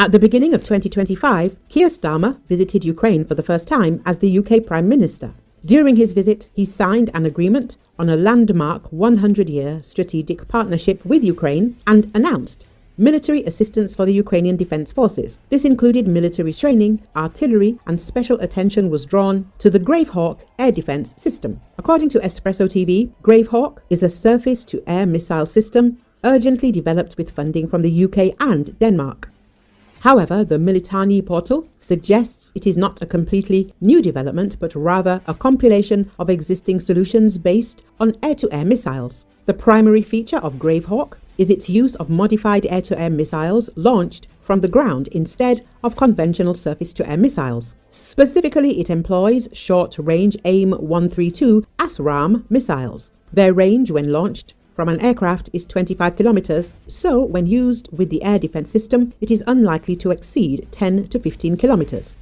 At the beginning of 2025, Keir Starmer visited Ukraine for the first time as the UK Prime Minister. During his visit, he signed an agreement on a landmark 100-year strategic partnership with Ukraine and announced military assistance for the Ukrainian Defense Forces. This included military training, artillery, and special attention was drawn to the Gravehawk air defense system. According to Espresso TV, Gravehawk is a surface-to-air missile system urgently developed with funding from the UK and Denmark. However, the Militarnyi portal suggests it is not a completely new development, but rather a compilation of existing solutions based on air-to-air missiles. The primary feature of Gravehawk is its use of modified air-to-air missiles launched from the ground instead of conventional surface-to-air missiles. Specifically, it employs short-range AIM-132 ASRAAM missiles. Their range when launched from an aircraft is 25 kilometers, so when used with the air defense system, it is unlikely to exceed 10 to 15 kilometers.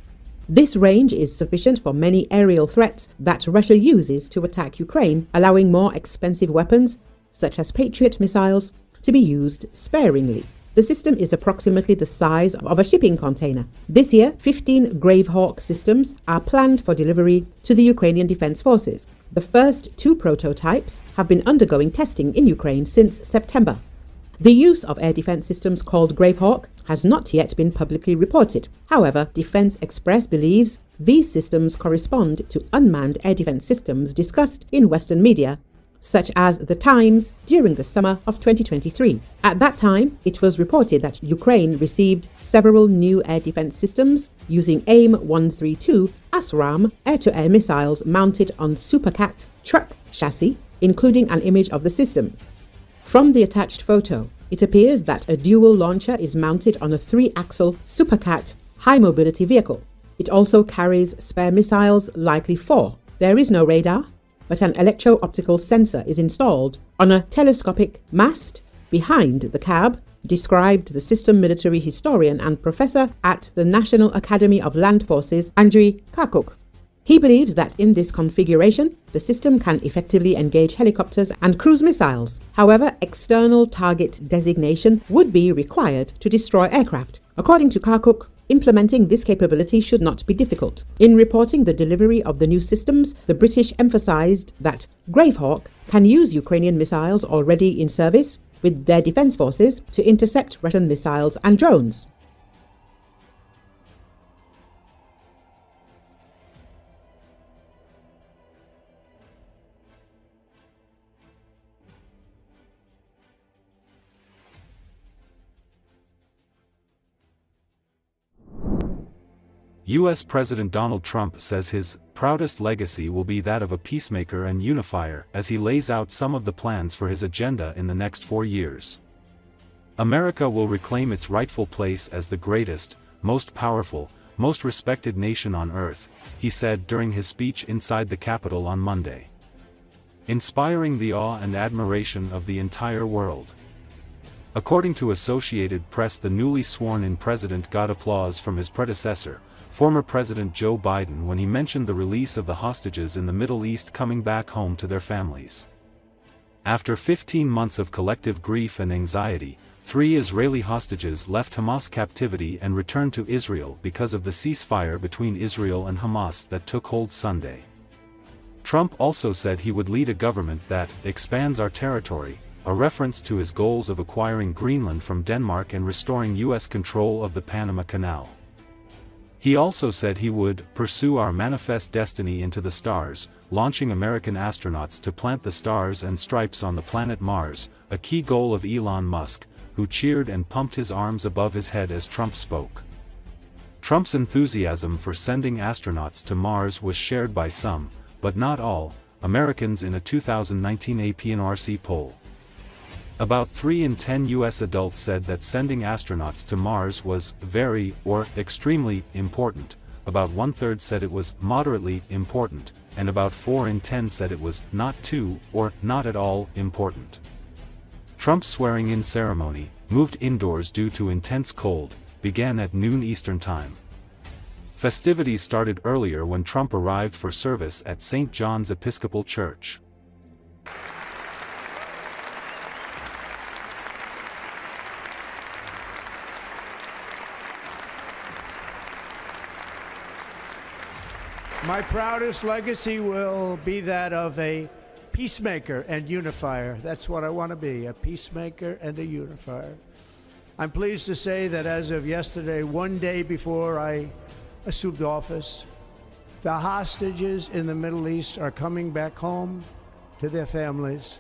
This range is sufficient for many aerial threats that Russia uses to attack Ukraine, allowing more expensive weapons, such as Patriot missiles, to be used sparingly. The system is approximately the size of a shipping container. This year, 15 Gravehawk systems are planned for delivery to the Ukrainian Defense Forces. The first 2 prototypes have been undergoing testing in Ukraine since September. The use of air defense systems called Gravehawk has not yet been publicly reported. However, Defense Express believes these systems correspond to unmanned air defense systems discussed in Western media, such as The Times during the summer of 2023. At that time, it was reported that Ukraine received several new air defense systems using AIM-132 ASRAAM air-to-air missiles mounted on Supercat truck chassis, including an image of the system. From the attached photo, it appears that a dual launcher is mounted on a 3-axle Supercat high-mobility vehicle. It also carries spare missiles, likely 4. There is no radar, but an electro-optical sensor is installed on a telescopic mast behind the cab, described the system military historian and professor at the National Academy of Land Forces, Andriy Karkuk. He believes that in this configuration, the system can effectively engage helicopters and cruise missiles. However, external target designation would be required to destroy aircraft. According to Karkuk, implementing this capability should not be difficult. In reporting the delivery of the new systems, the British emphasized that Gravehawk can use Ukrainian missiles already in service with their defense forces to intercept Russian missiles and drones. U.S. President Donald Trump says his proudest legacy will be that of a peacemaker and unifier as he lays out some of the plans for his agenda in the next 4 years. America will reclaim its rightful place as the greatest, most powerful, most respected nation on earth, he said during his speech inside the Capitol on Monday, inspiring the awe and admiration of the entire world. According to Associated Press, the newly sworn-in president got applause from his predecessor, former President Joe Biden, when he mentioned the release of the hostages in the Middle East coming back home to their families. After 15 months of collective grief and anxiety, 3 Israeli hostages left Hamas captivity and returned to Israel because of the ceasefire between Israel and Hamas that took hold Sunday. Trump also said he would lead a government that expands our territory, a reference to his goals of acquiring Greenland from Denmark and restoring U.S. control of the Panama Canal. He also said he would pursue our manifest destiny into the stars, launching American astronauts to plant the stars and stripes on the planet Mars, a key goal of Elon Musk, who cheered and pumped his arms above his head as Trump spoke. Trump's enthusiasm for sending astronauts to Mars was shared by some, but not all, Americans in a 2019 AP&RC poll. About 3 in 10 U.S. adults said that sending astronauts to Mars was very or extremely important, about 1/3 said it was moderately important, and about 4 in 10 said it was not too or not at all important. Trump's swearing-in ceremony, moved indoors due to intense cold, began at noon Eastern Time. Festivities started earlier when Trump arrived for service at St. John's Episcopal Church. My proudest legacy will be that of a peacemaker and unifier. That's what I want to be, a peacemaker and a unifier. I'm pleased to say that as of yesterday, one day before I assumed office, the hostages in the Middle East are coming back home to their families.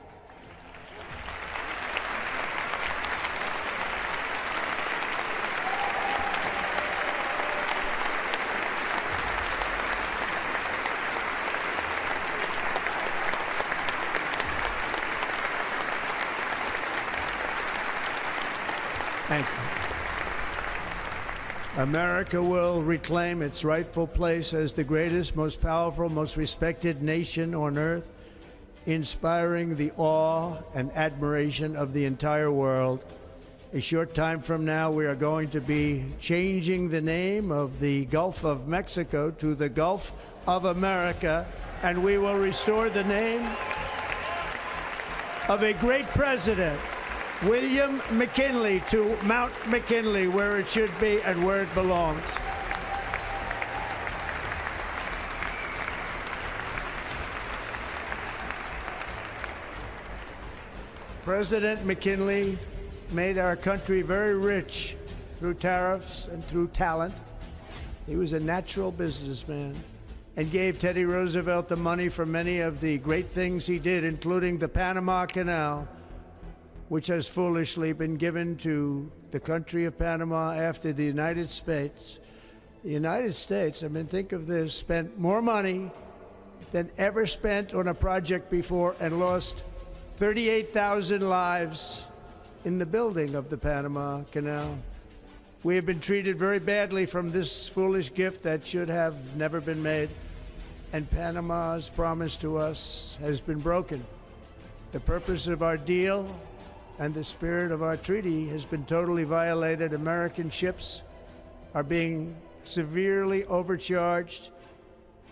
Thank you. America will reclaim its rightful place as the greatest, most powerful, most respected nation on earth, inspiring the awe and admiration of the entire world. A short time from now, we are going to be changing the name of the Gulf of Mexico to the Gulf of America, and we will restore the name of a great president, William McKinley, to Mount McKinley, where it should be and where it belongs. President McKinley made our country very rich through tariffs and through talent. He was a natural businessman and gave Teddy Roosevelt the money for many of the great things he did, including the Panama Canal, which has foolishly been given to the country of Panama after the United States. The United States, I mean, think of this, spent more money than ever spent on a project before and lost 38,000 lives in the building of the Panama Canal. We have been treated very badly from this foolish gift that should have never been made, and Panama's promise to us has been broken. The purpose of our deal and the spirit of our treaty has been totally violated. American ships are being severely overcharged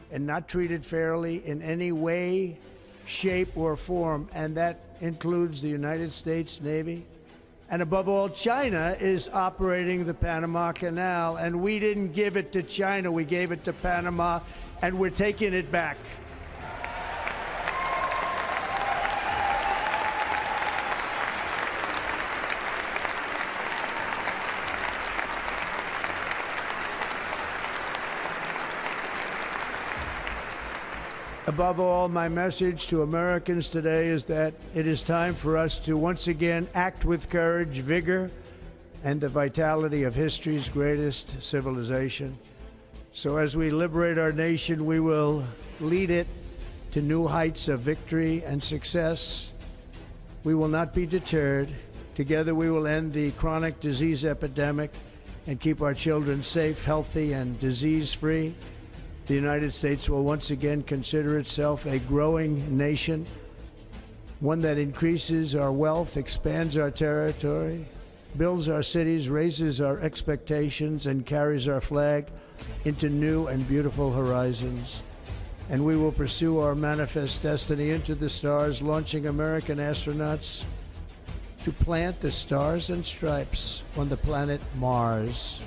and not treated fairly in any way, shape, or form, and that includes the United States Navy. And above all, China is operating the Panama Canal, and we didn't give it to China, we gave it to Panama, and we're taking it back. Above all, my message to Americans today is that it is time for us to once again act with courage, vigor, and the vitality of history's greatest civilization. So as we liberate our nation, we will lead it to new heights of victory and success. We will not be deterred. Together we will end the chronic disease epidemic and keep our children safe, healthy, and disease-free. The United States will once again consider itself a growing nation, one that increases our wealth, expands our territory, builds our cities, raises our expectations, and carries our flag into new and beautiful horizons. And we will pursue our manifest destiny into the stars, launching American astronauts to plant the stars and stripes on the planet Mars.